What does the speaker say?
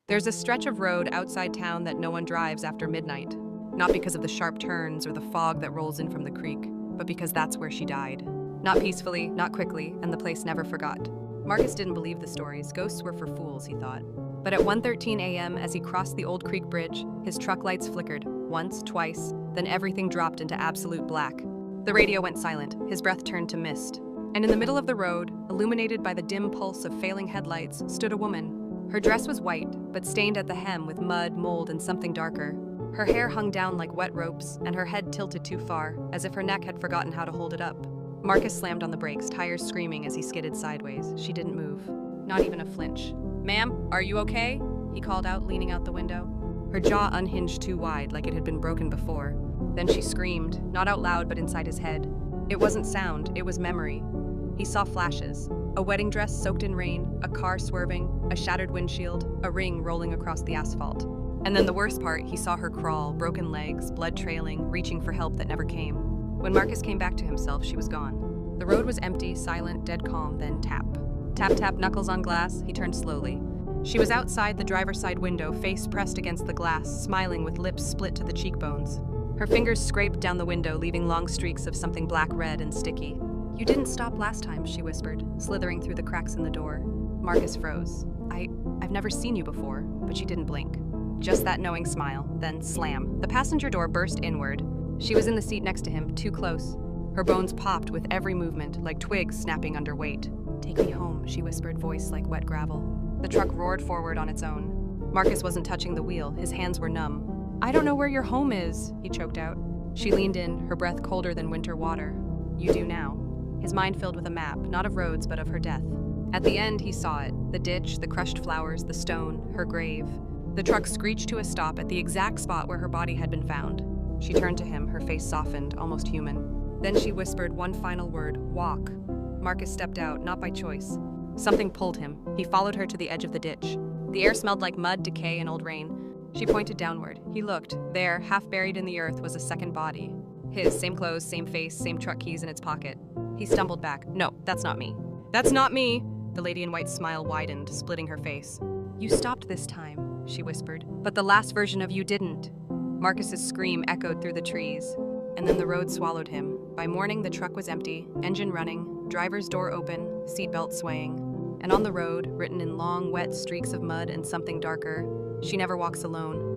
There's a stretch of road outside town that no one drives after midnight, not because of the sharp turns or the fog that rolls in from the creek, but because that's where she died. Not peacefully, not quickly, and the place never forgot. Marcus didn't believe the stories. Ghosts were for fools, he thought. But at 1:13 a.m., as he crossed the Old Creek Bridge, his truck lights flickered, once, twice, then everything dropped into absolute black. The radio went silent, his breath turned to mist. And in the middle of the road, illuminated by the dim pulse of failing headlights, stood a woman. Her dress was white, but stained at the hem with mud, mold, and something darker. Her hair hung down like wet ropes, and her head tilted too far, as if her neck had forgotten how to hold it up. Marcus slammed on the brakes, tires screaming as he skidded sideways. She didn't move, not even a flinch. "Ma'am, are you okay?" he called out, leaning out the window. Her jaw unhinged too wide, like it had been broken before. Then she screamed, not out loud but inside his head. It wasn't sound, it was memory. He saw flashes. A wedding dress soaked in rain, a car swerving, a shattered windshield, a ring rolling across the asphalt. And then the worst part, he saw her crawl, broken legs, blood trailing, reaching for help that never came. When Marcus came back to himself, she was gone. The road was empty, silent, dead calm, then tap. Tap, tap, knuckles on glass. He turned slowly. She was outside the driver's side window, face pressed against the glass, smiling with lips split to the cheekbones. Her fingers scraped down the window, leaving long streaks of something black, red, and sticky. "You didn't stop last time," she whispered, slithering through the cracks in the door. Marcus froze. I've never seen you before," but she didn't blink. Just that knowing smile, then slam. The passenger door burst inward. She was in the seat next to him, too close. Her bones popped with every movement, like twigs snapping under weight. "Take me home," she whispered, voice like wet gravel. The truck roared forward on its own. Marcus wasn't touching the wheel, his hands were numb. "I don't know where your home is," he choked out. She leaned in, her breath colder than winter water. "You do now." His mind filled with a map, not of roads, but of her death. At the end, he saw it. The ditch, the crushed flowers, the stone, her grave. The truck screeched to a stop at the exact spot where her body had been found. She turned to him, her face softened, almost human. Then she whispered one final word, "Walk." Marcus stepped out, not by choice. Something pulled him. He followed her to the edge of the ditch. The air smelled like mud, decay, and old rain. She pointed downward. He looked. There, half buried in the earth, was a second body. His, same clothes, same face, same truck keys in its pocket. He stumbled back. "No, that's not me." "That's not me!" The lady in white's smile widened, splitting her face. "You stopped this time," she whispered. "But the last version of you didn't." Marcus's scream echoed through the trees, and then the road swallowed him. By morning, the truck was empty, engine running, driver's door open, seatbelt swaying. And on the road, written in long, wet streaks of mud and something darker, "She never walks alone."